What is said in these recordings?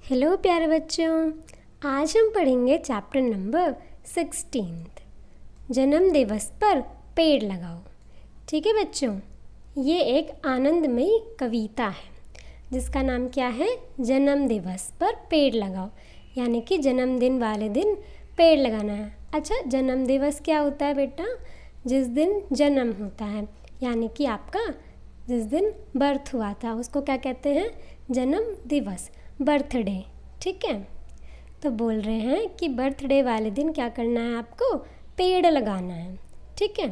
Hello प्यारे बच्चों, आज हम पढ़ेंगे चैप्टर नंबर 16 जन्म दिवस पर पेड़ लगाओ। ठीक है बच्चों, ये एक आनंदमयी कविता है जिसका नाम क्या है, जन्म दिवस पर पेड़ लगाओ। यानी कि जन्मदिन वाले दिन पेड़ लगाना है। अच्छा, जन्म दिवस क्या होता है बेटा? जिस दिन जन्म होता है, यानी कि आपका जिस दिन बर्थ हुआ था उसको क्या कहते हैं? जन्म दिवस, बर्थडे। ठीक है, तो बोल रहे हैं कि बर्थडे वाले दिन क्या करना है आपको? पेड़ लगाना है। ठीक है,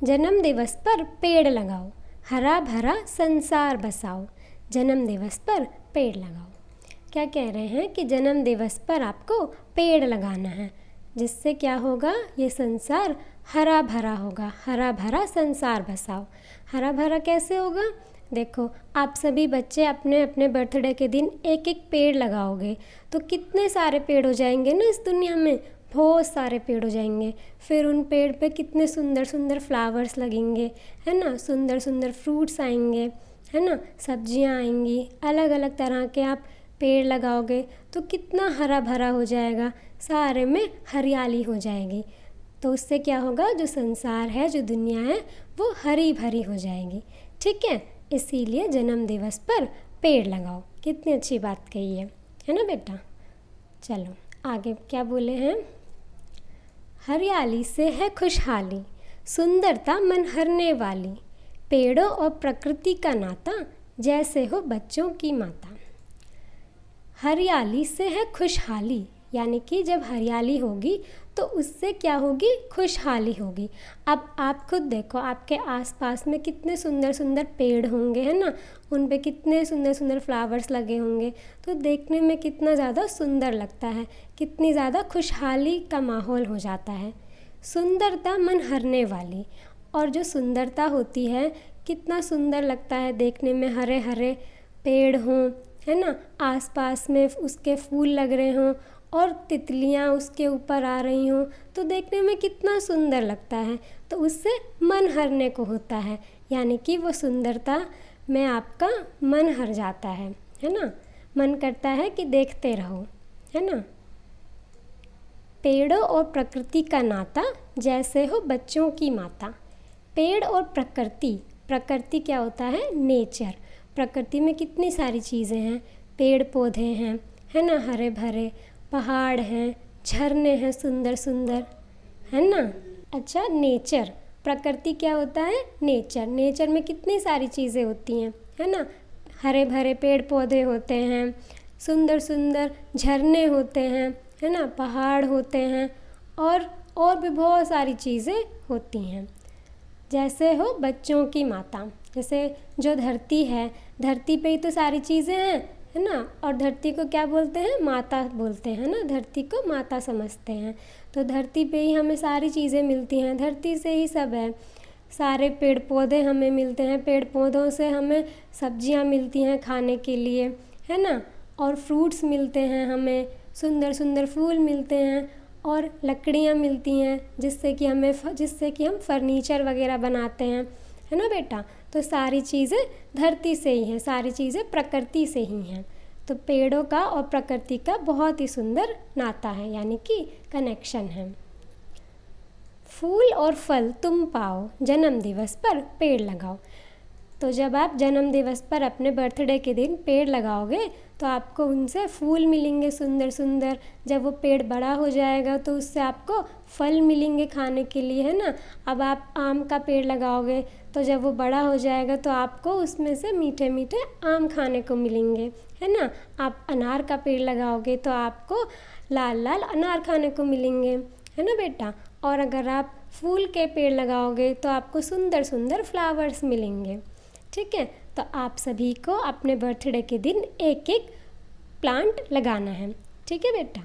जन्म दिवस पर पेड़ लगाओ, हरा भरा संसार बसाओ। जन्म दिवस पर पेड़ लगाओ। क्या कह रहे हैं कि जन्म दिवस पर आपको पेड़ लगाना है, जिससे क्या होगा? ये संसार हरा भरा होगा। हरा भरा संसार बसाओ। हरा भरा कैसे होगा? देखो, आप सभी बच्चे अपने अपने बर्थडे के दिन एक एक पेड़ लगाओगे तो कितने सारे पेड़ हो जाएंगे ना इस दुनिया में, बहुत सारे पेड़ हो जाएंगे। फिर उन पेड़ पे कितने सुंदर सुंदर फ्लावर्स लगेंगे, है ना? सुंदर सुंदर फ्रूट्स आएंगे, है ना? सब्जियां आएंगी। अलग अलग तरह के आप पेड़ लगाओगे तो कितना हरा भरा हो जाएगा, सारे में हरियाली हो जाएगी। तो उससे क्या होगा? जो संसार है, जो दुनिया है, वो हरी भरी हो जाएगी। ठीक है, इसीलिए जन्म दिवस पर पेड़ लगाओ। कितनी अच्छी बात कही है ना बेटा? चलो आगे क्या बोले हैं? हरियाली से है खुशहाली, सुंदरता मन हरने वाली, पेड़ों और प्रकृति का नाता जैसे हो बच्चों की माता। हरियाली से है खुशहाली, यानी कि जब हरियाली होगी तो उससे क्या होगी? खुशहाली होगी। अब आप खुद देखो, आपके आसपास में कितने सुंदर सुंदर पेड़ होंगे, है ना? उन पे कितने सुंदर सुंदर फ्लावर्स लगे होंगे, तो देखने में कितना ज़्यादा सुंदर लगता है, कितनी ज़्यादा खुशहाली का माहौल हो जाता है। सुंदरता मन हरने वाली, और जो सुंदरता होती है, कितना सुंदर लगता है देखने में। हरे हरे पेड़ हों, है ना? आसपास में उसके फूल लग रहे हों और तितलियाँ उसके ऊपर आ रही हों, तो देखने में कितना सुंदर लगता है। तो उससे मन हरने को होता है, यानी कि वो सुंदरता में आपका मन हर जाता है ना? मन करता है कि देखते रहो, है ना? पेड़ों और प्रकृति का नाता जैसे हो बच्चों की माता। पेड़ और प्रकृति, प्रकृति क्या होता है? नेचर। प्रकृति में कितनी सारी चीज़ें हैं, पेड़ पौधे हैं, है ना? हरे भरे पहाड़ हैं, झरने हैं सुंदर सुंदर, है ना? अच्छा, नेचर, प्रकृति क्या होता है? नेचर। नेचर में कितनी सारी चीज़ें होती हैं, है ना? हरे भरे पेड़ पौधे होते हैं, सुंदर सुंदर झरने होते हैं, है ना? पहाड़ होते हैं, और भी बहुत सारी चीज़ें होती हैं। जैसे हो बच्चों की माता, जैसे जो धरती है, धरती पे ही तो सारी चीज़ें हैं, है ना? और धरती को क्या बोलते हैं? माता बोलते हैं ना? धरती को माता समझते हैं। तो धरती पे ही हमें सारी चीज़ें मिलती हैं, धरती से ही सब है। सारे पेड़ पौधे हमें मिलते हैं, पेड़ पौधों से हमें सब्जियां मिलती हैं खाने के लिए, है ना? और फ्रूट्स मिलते हैं हमें, सुंदर सुंदर फूल मिलते हैं, और लकड़ियाँ मिलती हैं जिससे कि हम फर्नीचर वगैरह बनाते हैं, है ना बेटा? तो सारी चीज़ें धरती से ही हैं, सारी चीज़ें प्रकृति से ही हैं। तो पेड़ों का और प्रकृति का बहुत ही सुंदर नाता है, यानी कि कनेक्शन है। फूल और फल तुम पाओ, जन्म दिवस पर पेड़ लगाओ। तो जब आप जन्म दिवस पर अपने बर्थडे के दिन पेड़ लगाओगे तो आपको उनसे फूल मिलेंगे सुंदर सुंदर। जब वो पेड़ बड़ा हो जाएगा तो उससे आपको फल मिलेंगे खाने के लिए, है ना? अब आप आम का पेड़ लगाओगे तो जब वो बड़ा हो जाएगा तो आपको उसमें से मीठे मीठे आम खाने को मिलेंगे, है ना? आप अनार का पेड़ लगाओगे तो आपको लाल लाल अनार खाने को मिलेंगे, है ना बेटा? और अगर आप फूल के पेड़ लगाओगे तो आपको सुंदर सुंदर फ्लावर्स मिलेंगे। ठीक है, तो आप सभी को अपने बर्थडे के दिन एक एक प्लांट लगाना है। ठीक है बेटा?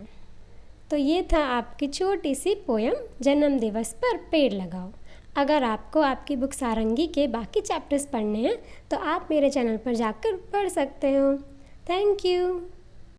तो ये था आपकी छोटी सी पोयम, जन्म दिवस पर पेड़ लगाओ। अगर आपको आपकी बुक सारंगी के बाकी चैप्टर्स पढ़ने हैं तो आप मेरे चैनल पर जाकर पढ़ सकते हो। Thank you.